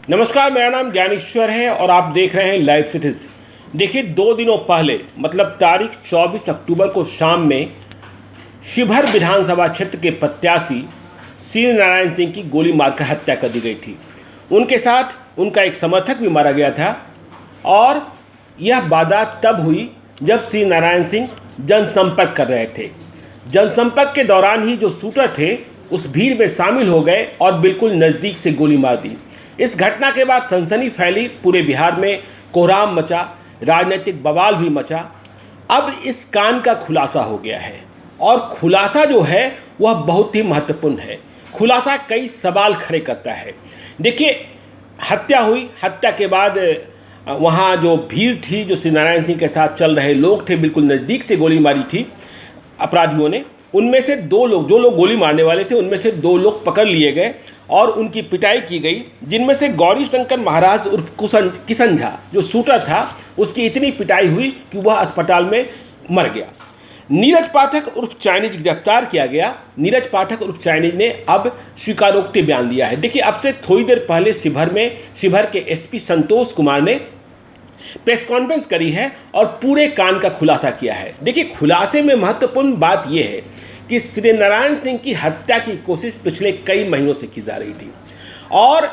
नमस्कार, मेरा नाम ज्ञानेश्वर है और आप देख रहे हैं लाइव सिटीज। देखिए, 2 दिनों पहले मतलब तारीख 24 अक्टूबर को शाम में शिवहर विधानसभा क्षेत्र के प्रत्याशी श्री नारायण सिंह की गोली मारकर हत्या कर दी गई थी। उनके साथ उनका एक समर्थक भी मारा गया था और यह वारदात तब हुई जब श्री नारायण सिंह जनसंपर्क कर रहे थे। जनसंपर्क के दौरान ही जो शूटर थे उस भीड़ में शामिल हो गए और बिल्कुल नज़दीक से गोली मार दी। इस घटना के बाद सनसनी फैली, पूरे बिहार में कोहराम मचा, राजनीतिक बवाल भी मचा। अब इस कांड का खुलासा हो गया है और खुलासा जो है वह बहुत ही महत्वपूर्ण है। खुलासा कई सवाल खड़े करता है। देखिए, हत्या हुई, हत्या के बाद वहाँ जो भीड़ थी, जो श्री नारायण सिंह के साथ चल रहे लोग थे, बिल्कुल नज़दीक से गोली मारी थी अपराधियों ने। उनमें से 2 लोग, जो लोग गोली मारने वाले थे, उनमें से 2 लोग पकड़ लिए गए और उनकी पिटाई की गई, जिनमें से गौरी शंकर महाराज उर्फ किशन झा जो शूटर था, उसकी इतनी पिटाई हुई कि वह अस्पताल में मर गया। नीरज पाठक उर्फ चाइनीज गिरफ्तार किया गया। नीरज पाठक उर्फ चाइनीज ने अब स्वीकारोक्ति बयान दिया है। देखिए, अब से थोड़ी देर पहले शिवहर के एसपी संतोष कुमार ने प्रेस कॉन्फ्रेंस करी है और पूरे कांड का खुलासा किया है। देखिए, खुलासे में महत्वपूर्ण बात यह है कि श्री नारायण सिंह की हत्या की कोशिश पिछले कई महीनों से की जा रही थी और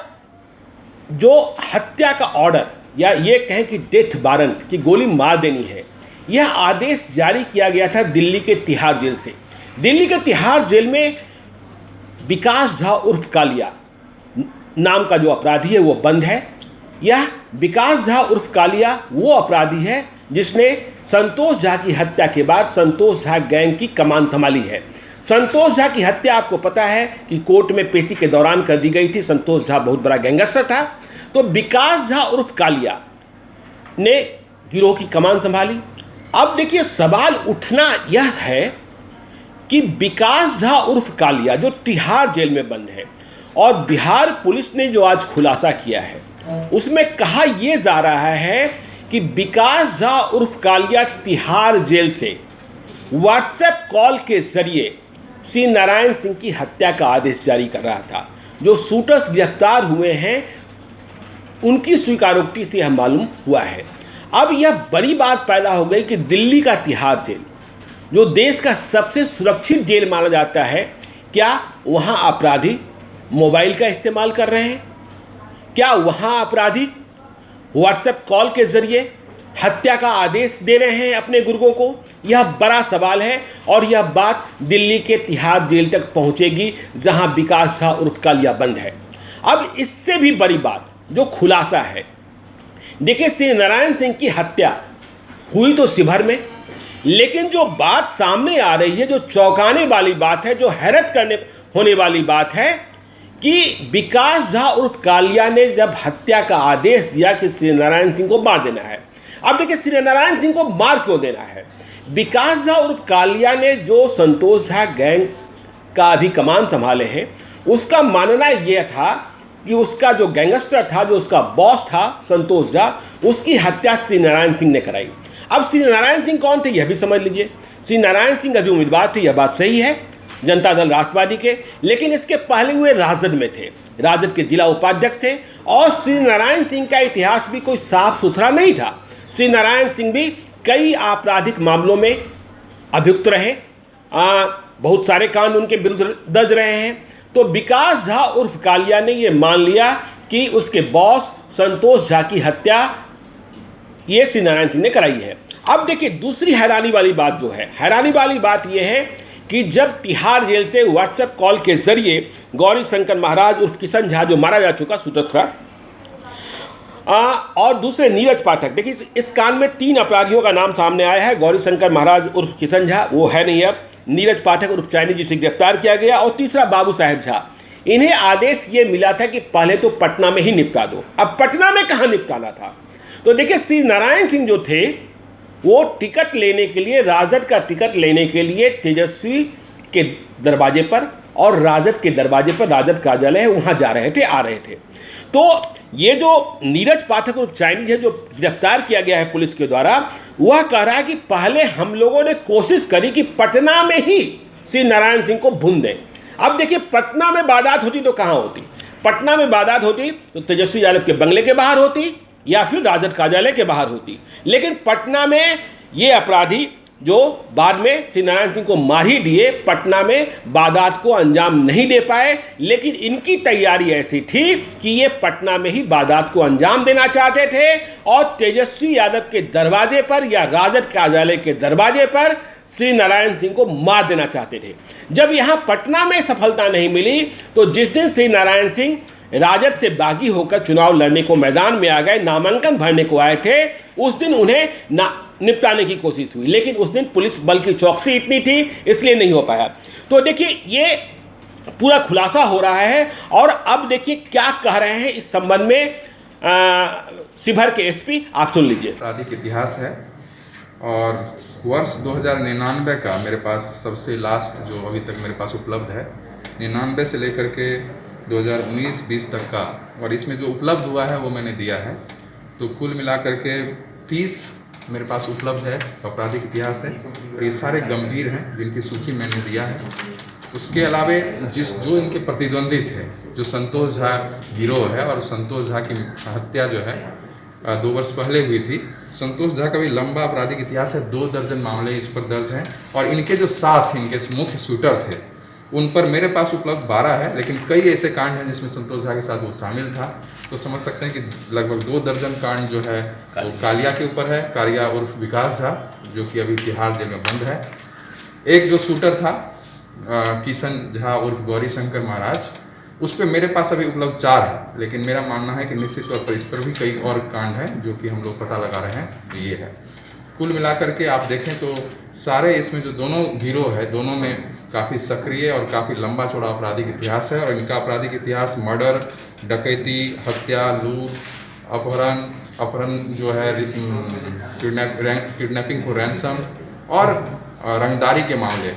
जो हत्या का ऑर्डर या ये कहें कि डेथ वारंट की गोली मार देनी है, यह आदेश जारी किया गया था दिल्ली के तिहाड़ जेल से। दिल्ली के तिहाड़ जेल में विकास झा उर्फ कालिया नाम का जो अपराधी है वो बंद है। यह विकास झा उर्फ कालिया वो अपराधी है जिसने संतोष झा की हत्या के बाद संतोष झा गैंग की कमान संभाली है। संतोष झा की हत्या आपको पता है कि कोर्ट में पेशी के दौरान कर दी गई थी। संतोष झा बहुत बड़ा गैंगस्टर था। तो विकास झा उर्फ कालिया ने गिरोह की कमान संभाली। अब देखिए, सवाल उठना यह है कि विकास झा उर्फ कालिया जो तिहाड़ जेल में बंद है और बिहार पुलिस ने जो आज खुलासा किया है उसमें कहा यह जा रहा है कि विकास झा उर्फ कालिया तिहाड़ जेल से व्हाट्सएप कॉल के जरिए श्री नारायण सिंह की हत्या का आदेश जारी कर रहा था। जो शूटर्स गिरफ्तार हुए हैं उनकी स्वीकारोक्ति से यह मालूम हुआ है। अब यह बड़ी बात पैदा हो गई कि दिल्ली का तिहाड़ जेल जो देश का सबसे सुरक्षित जेल माना जाता है, क्या वहाँ अपराधी मोबाइल का इस्तेमाल कर रहे हैं? क्या वहाँ अपराधी व्हाट्सएप कॉल के जरिए हत्या का आदेश दे रहे हैं अपने गुर्गों को? यह बड़ा सवाल है और यह बात दिल्ली के तिहाड़ जेल तक पहुंचेगी जहां विकास झा उर्फ कालिया बंद है। अब इससे भी बड़ी बात जो खुलासा है, देखिए, श्री नारायण सिंह की हत्या हुई तो शिवहर में, लेकिन जो बात सामने आ रही है, जो चौंकाने वाली बात है, जो हैरत करने होने वाली बात है कि विकास झा उर्फ कालिया ने जब हत्या का आदेश दिया कि श्री नारायण सिंह को मार देना है। अब देखिए, श्री नारायण सिंह को मार क्यों देना है? विकास झा उर्फ कालिया ने जो संतोष झा गैंग का अभी कमान संभाले हैं, उसका मानना यह था कि उसका जो गैंगस्टर था, जो उसका बॉस था संतोष झा, उसकी हत्या श्री नारायण सिंह ने कराई। अब श्री नारायण सिंह कौन थे यह भी समझ लीजिए। श्री नारायण सिंह अभी उम्मीदवार थे, यह बात सही है, जनता दल राष्ट्रवादी के, लेकिन इसके पहले हुए राजद में थे, राजद के जिला उपाध्यक्ष थे और श्री नारायण सिंह का इतिहास भी कोई साफ सुथरा नहीं था। श्री नारायण सिंह भी कई आपराधिक मामलों में अभियुक्त रहे, बहुत सारे कांड उनके विरुद्ध दर्ज रहे हैं। तो विकास झा उर्फ कालिया ने यह मान लिया कि उसके बॉस संतोष झा की हत्या ये श्री नारायण सिंह ने कराई है। अब देखिए, दूसरी हैरानी वाली बात जो है, हैरानी वाली बात यह है कि जब तिहाड़ जेल से व्हाट्सएप कॉल के जरिए गौरी शंकर महाराज उर्फ किशन झा जो मारा जा चुका शूटर्स का, और दूसरे नीरज पाठक, देखिए इस कांड में 3 अपराधियों का नाम सामने आया है। गौरी शंकर महाराज उर्फ किशन झा वो है नहीं, अब नीरज पाठक उर्फ चाइनीज जिसे गिरफ्तार किया गया, और तीसरा बाबू साहेब झा। इन्हें आदेश ये मिला था कि पहले तो पटना में ही निपटा दो। अब पटना में कहाँ निपटाना था? तो देखिए, श्री नारायण सिंह जो थे वो टिकट लेने के लिए, राजद का टिकट लेने के लिए तेजस्वी के दरवाजे पर और राजद के दरवाजे पर, राजद कार्यालय है, वहाँ जा रहे थे, आ रहे थे। तो ये जो नीरज पाठक और चाइनीज है जो गिरफ्तार किया गया है पुलिस के द्वारा, वह कह रहा है कि पहले हम लोगों ने कोशिश करी कि पटना में ही श्री नारायण सिंह को भून दें। अब देखिए, पटना में वारदात होती तो कहाँ होती? पटना में वारदात होती तो तेजस्वी यादव के बंगले के बाहर होती या फिर राजद कार्यालय के बाहर होती, लेकिन पटना में ये अपराधी जो बाद में श्री नारायण सिंह को मार ही दिए, पटना में वारदात को अंजाम नहीं दे पाए। लेकिन इनकी तैयारी ऐसी थी कि ये पटना में ही वारदात को अंजाम देना चाहते थे और तेजस्वी यादव के दरवाजे पर या राजद कार्यालय के दरवाजे पर श्री नारायण सिंह को मार देना चाहते थे। जब यहां पटना में सफलता नहीं मिली तो जिस दिन श्री नारायण सिंह राजद से बागी होकर चुनाव लड़ने को मैदान में आ गए, नामांकन भरने को आए थे, उस दिन उन्हें निपटाने की कोशिश हुई, लेकिन उस दिन पुलिस बल की चौकसी इतनी थी इसलिए नहीं हो पाया। तो देखिए ये पूरा खुलासा हो रहा है और अब देखिए क्या कह रहे हैं इस संबंध में शिवहर के एसपी, आप सुन लीजिए। आपराधिक इतिहास है और वर्ष 2099 का मेरे पास सबसे लास्ट जो अभी तक मेरे पास उपलब्ध है, 99 से लेकर के 2019-20 तक का, और इसमें जो उपलब्ध हुआ है वो मैंने दिया है। तो कुल मिलाकर के 30 मेरे पास उपलब्ध है आपराधिक इतिहास है और ये सारे गंभीर हैं जिनकी सूची मैंने दिया है। उसके अलावे जो इनके प्रतिद्वंदी थे, जो संतोष झा गिरोह है, और संतोष झा की हत्या जो है 2 वर्ष पहले हुई थी। संतोष झा का भी लंबा आपराधिक इतिहास है, 2 दर्जन मामले इस पर दर्ज हैं और इनके जो साथ इनके मुख्य शूटर थे उन पर मेरे पास उपलब्ध 12 है, लेकिन कई ऐसे कांड हैं जिसमें संतोष झा के साथ वो शामिल था। तो समझ सकते हैं कि लगभग 2 दर्जन कांड जो है वो कालिया के ऊपर है, कालिया उर्फ विकास झा, जो कि अभी तिहाड़ जेल में बंद है। एक जो शूटर था किशन झा उर्फ गौरी शंकर महाराज, उस पर मेरे पास अभी उपलब्ध 4 है, लेकिन मेरा मानना है कि निश्चित तौर पर इस पर भी कई और कांड हैं जो कि हम लोग पता लगा रहे हैं। ये है कुल मिलाकर के आप देखें तो सारे इसमें जो दोनों गिरोह है, दोनों में काफ़ी सक्रिय और काफ़ी लंबा चौड़ा आपराधिक इतिहास है और इनका आपराधिक इतिहास मर्डर, डकैती, हत्या, लूट, अपहरण जो है, किडनैपिंग को रैंसम और रंगदारी के मामले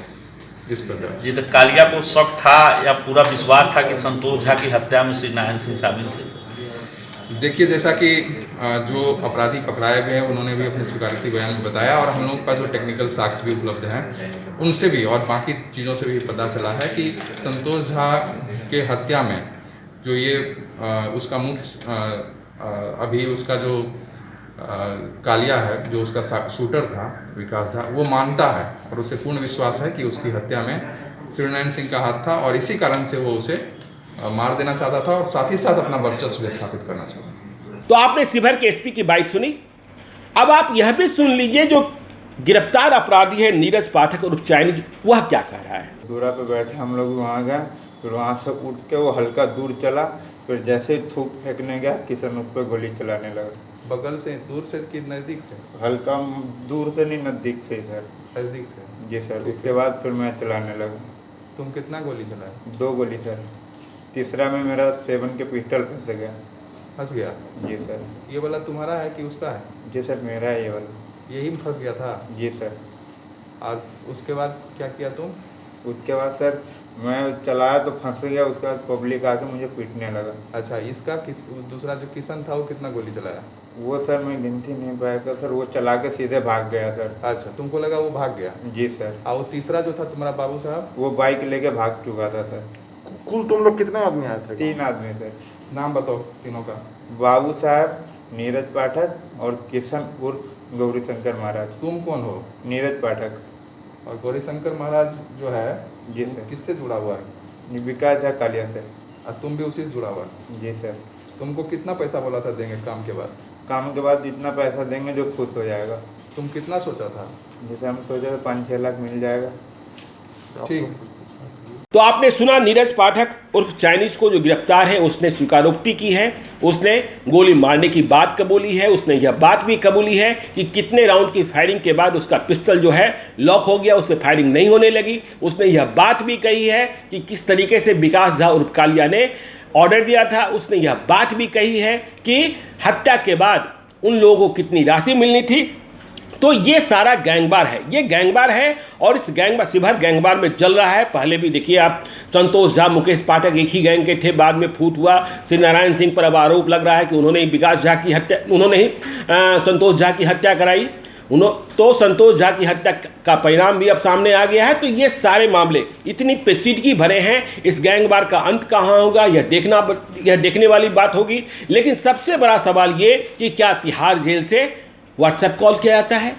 इस प्रकार। जी, तो कालिया को शक था या पूरा विश्वास था कि संतोष झा की हत्या में श्री नारायण सिंह शामिल थे? देखिए, जैसा कि जो अपराधी पकड़ाए गए हैं उन्होंने भी अपने स्वीकारोक्ति बयान में बताया और हम लोग का जो टेक्निकल साक्ष्य भी उपलब्ध हैं उनसे भी और बाकी चीज़ों से भी पता चला है कि संतोष झा के हत्या में जो ये उसका मुख्य अभी उसका जो कालिया है, जो उसका शूटर था विकास झा, वो मानता है और उसे पूर्ण विश्वास है कि उसकी हत्या में श्री नारायण सिंह का हाथ था और इसी कारण से वो उसे मार देना चाहता था और साथ ही साथ अपना वर्चस्व स्थापित करना चाहता था। तो आपने शिवहर के एसपी की बात सुनी, अब आप यह भी सुन लीजिए जो गिरफ्तार अपराधी है नीरज पाठक और चाइनीज, वह क्या कह रहा है। दूरा पे बैठे हम लोग वहाँ गए, फिर वहाँ से उठ के वो हल्का दूर चला, फिर जैसे ही थूक फेंकने गया किशन उस पर गोली चलाने लगा। बगल से, दूर से कि नज़दीक से? हल्का दूर से नहीं, नज़दीक से सर। नज़दीक से? जी सर। उसके बाद फिर मैं चलाने लगा। तुम कितना गोली चलाए? 2 गोली सर। तीसरा में मेरा 7 के पिस्टल फंस गया। फंस गया? जी सर। ये वाला तुम्हारा है कि उसका है? जी सर, मेरा है ये वाला। यही में फंस गया था? जी सर। और उसके बाद क्या किया तुम? उसके बाद सर मैं चलाया तो फंस गया, उसके बाद पब्लिक आके मुझे पीटने लगा। अच्छा, इसका दूसरा जो किशन था वो कितना गोली चलाया? वो सर मैं गिनती नहीं पाया सर, वो चला के सीधे भाग गया सर। अच्छा, तुमको लगा वो भाग गया? जी सर। और वो तीसरा जो था तुम्हारा बाबू साहब, वो बाइक लेके भाग चुका था सर। कुल तुम लोग कितने आदमी आए थे? 3 आदमी सर। नाम बताओ तीनों का। बाबू साहब, नीरज पाठक और किशन उर्फ गौरी शंकर महाराज। तुम कौन हो? नीरज पाठक। और गौरी शंकर महाराज जो है जी सर। किससे जुड़ा हुआ है? विकास झा कालिया से। और तुम भी उसी से जुड़ा हुआ है? जी सर। तुमको कितना पैसा बोला था देंगे काम के बाद? काम के बाद जितना पैसा देंगे जो खुश हो जाएगा। तुम कितना सोचा था? जैसे हम सोचे 5-6 लाख मिल जाएगा। ठीक। तो आपने सुना नीरज पाठक उर्फ चाइनीज को जो गिरफ्तार है, उसने स्वीकारोक्ति की है, उसने गोली मारने की बात कबूली है, उसने यह बात भी कबूली है कि कितने राउंड की फायरिंग के बाद उसका पिस्टल जो है लॉक हो गया, उससे फायरिंग नहीं होने लगी। उसने यह बात भी कही है कि किस तरीके से विकास झा उर्फ कालिया ने ऑर्डर दिया था। उसने यह बात भी कही है कि हत्या के बाद उन लोगों को कितनी राशि मिलनी थी। तो ये सारा गैंगवार है, ये गैंगवार है और इस गैंगवार शिवहर गैंगवार में चल रहा है। पहले भी देखिए आप, संतोष झा, मुकेश पाठक एक ही गैंग के थे, बाद में फूट हुआ। श्री नारायण सिंह पर अब आरोप लग रहा है कि उन्होंने ही विकास झा की हत्या, उन्होंने ही संतोष झा की हत्या कराई। तो संतोष झा की हत्या का परिणाम भी अब सामने आ गया है। तो ये सारे मामले इतनी पेचीदगी भरे हैं, इस गैंगवार का अंत कहाँ होगा यह देखने वाली बात होगी। लेकिन सबसे बड़ा सवाल ये कि क्या तिहाड़ जेल से व्हाट्सएप कॉल किया जाता है?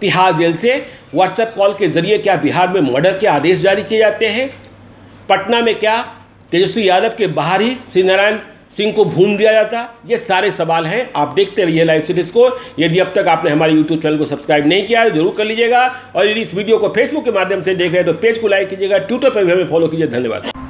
तिहाड़ जेल से व्हाट्सएप कॉल के जरिए क्या बिहार में मर्डर के आदेश जारी किए जाते हैं? पटना में क्या तेजस्वी यादव के बाहर ही श्री नारायण सिंह को भून दिया जाता? ये सारे सवाल हैं। आप देखते रहिए लाइव सीरीज को। यदि अब तक आपने हमारे यूट्यूब चैनल को सब्सक्राइब नहीं किया है तो जरूर कर लीजिएगा, और यदि इस वीडियो को फेसबुक के माध्यम से देख रहे हैं तो पेज को लाइक कीजिएगा, ट्विटर पर भी हमें फॉलो कीजिए। धन्यवाद।